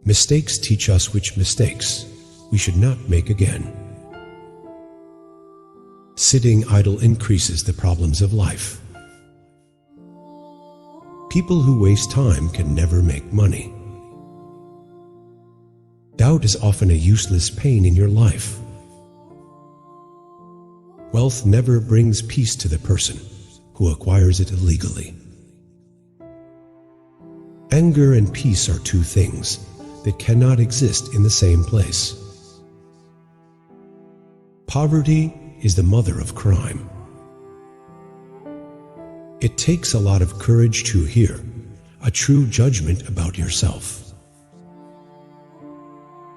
Mistakes teach us which mistakes we should not make again. Sitting idle increases the problems of life. People who waste time can never make money. Doubt is often a useless pain in your life. Wealth never brings peace to the person who acquires it illegally. Anger and peace are two things that cannot exist in the same place. Poverty is the mother of crime. It takes a lot of courage to hear a true judgment about yourself.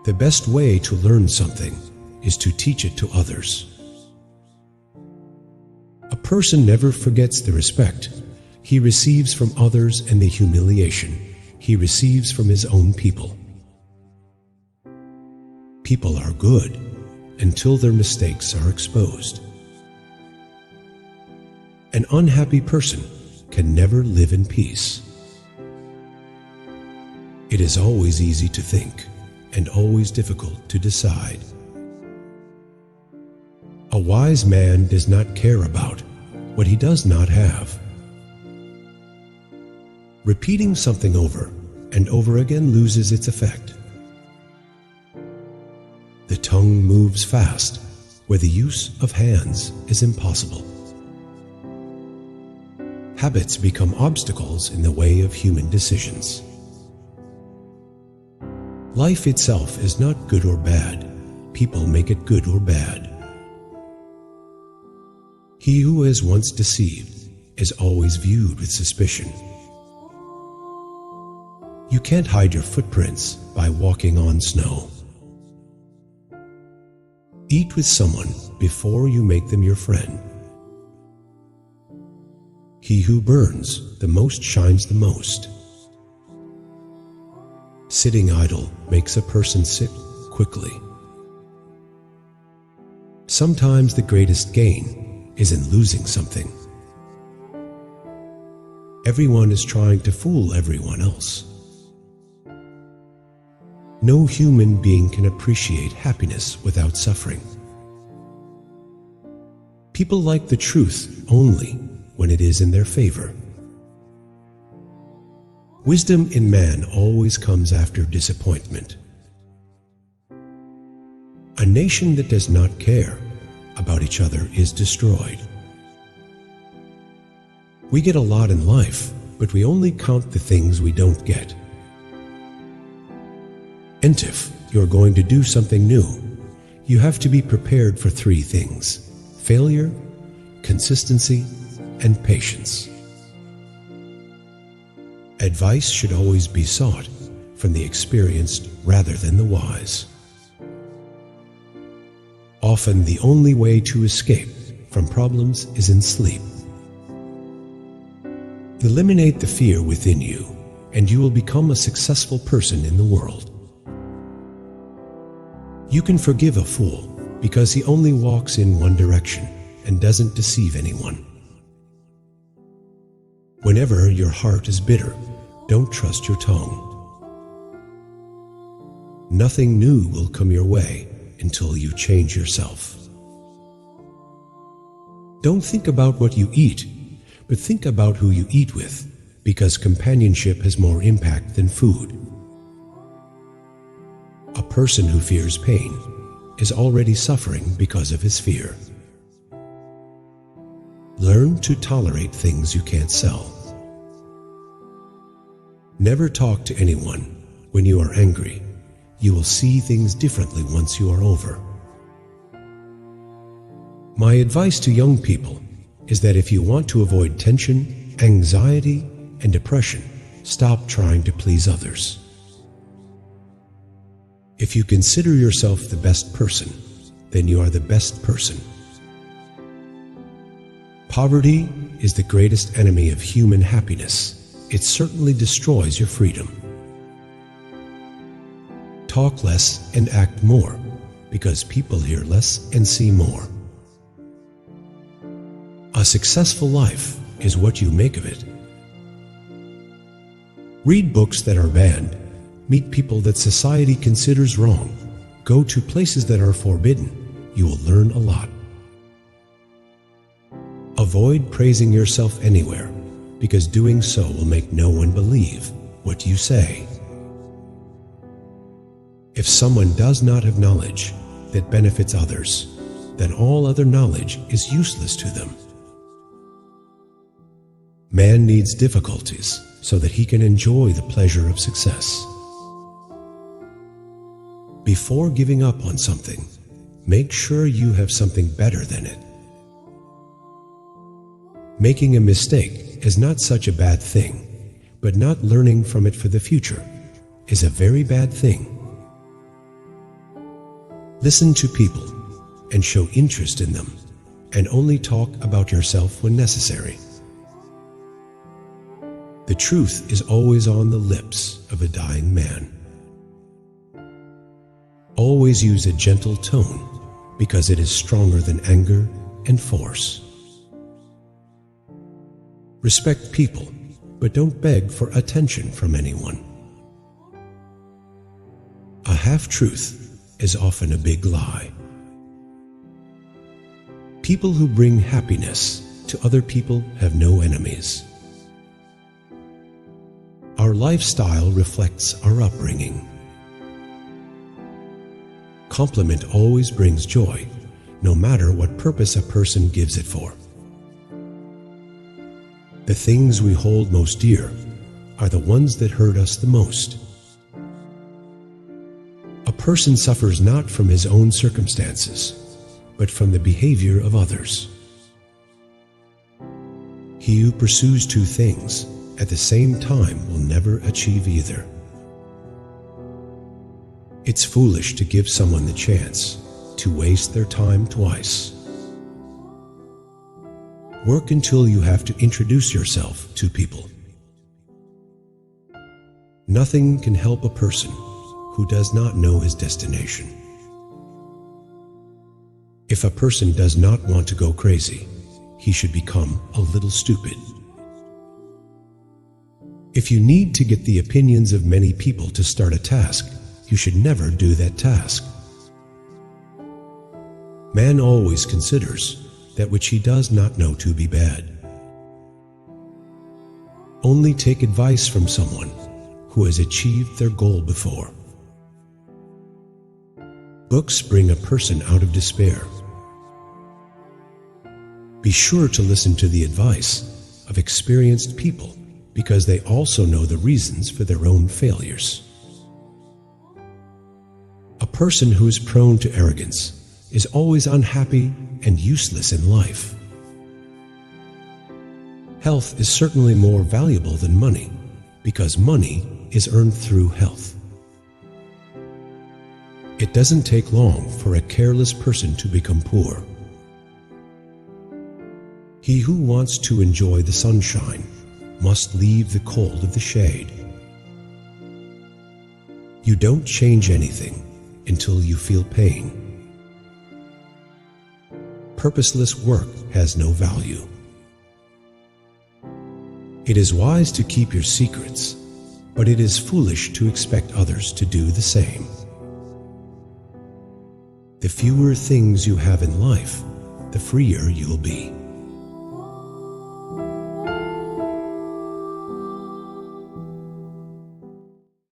The best way to learn something is to teach it to others. A person never forgets the respect he receives from others and the humiliation he receives from his own people. People are good until their mistakes are exposed. An unhappy person can never live in peace. It is always easy to think and always difficult to decide. A wise man does not care about what he does not have. Repeating something over and over again loses its effect. The tongue moves fast where the use of hands is impossible. Habits become obstacles in the way of human decisions. Life itself is not good or bad. People make it good or bad. He who is once deceived is always viewed with suspicion. You can't hide your footprints by walking on snow. Eat with someone before you make them your friend. He who burns the most shines the most. Sitting idle makes a person sick quickly. Sometimes the greatest gain is in losing something. Everyone is trying to fool everyone else. No human being can appreciate happiness without suffering. People like the truth only when it is in their favor. Wisdom in man always comes after disappointment. A nation that does not care about each other is destroyed. We get a lot in life, but we only count the things we don't get. And if you're going to do something new, you have to be prepared for three things: failure, consistency, and patience. Advice should always be sought from the experienced rather than the wise. Often the only way to escape from problems is in sleep. Eliminate the fear within you, and you will become a successful person in the world. You can forgive a fool because he only walks in one direction and doesn't deceive anyone. Whenever your heart is bitter, don't trust your tongue. Nothing new will come your way until you change yourself. Don't think about what you eat, but think about who you eat with, because companionship has more impact than food. A person who fears pain is already suffering because of his fear. Learn to tolerate things you can't sell. Never talk to anyone when you are angry. You will see things differently once you are over. My advice to young people is that if you want to avoid tension, anxiety, and depression, stop trying to please others. If you consider yourself the best person, then you are the best person. Poverty is the greatest enemy of human happiness. It certainly destroys your freedom. Talk less and act more, because people hear less and see more. A successful life is what you make of it. Read books that are banned, Meet people that society considers wrong. Go to places that are forbidden. You will learn a lot. Avoid praising yourself anywhere, because doing so will make no one believe what you say. If someone does not have knowledge that benefits others, then all other knowledge is useless to them. Man needs difficulties so that he can enjoy the pleasure of success. Before giving up on something, make sure you have something better than it. Making a mistake is not such a bad thing, but not learning from it for the future is a very bad thing. Listen to people and show interest in them, and only talk about yourself when necessary. The truth is always on the lips of a dying man. Always use a gentle tone, because it is stronger than anger and force. Respect people, but don't beg for attention from anyone. A half-truth is often a big lie. People who bring happiness to other people have no enemies. Our lifestyle reflects our upbringing. Compliment always brings joy, no matter what purpose a person gives it for. The things we hold most dear are the ones that hurt us the most. A person suffers not from his own circumstances, but from the behavior of others. He who pursues two things at the same time will never achieve either. It's foolish to give someone the chance to waste their time twice. Work until you have to introduce yourself to people. Nothing can help a person who does not know his destination. If a person does not want to go crazy, he should become a little stupid. If you need to get the opinions of many people to start a task, you should never do that task. Man always considers that which he does not know to be bad. Only take advice from someone who has achieved their goal before. Books bring a person out of despair. Be sure to listen to the advice of experienced people, because they also know the reasons for their own failures. A person who is prone to arrogance is always unhappy and useless in life. Health is certainly more valuable than money, because money is earned through health. It doesn't take long for a careless person to become poor. He who wants to enjoy the sunshine must leave the cold of the shade. You don't change anything until you feel pain. Purposeless work has no value. It is wise to keep your secrets, but it is foolish to expect others to do the same. The fewer things you have in life, the freer you will be.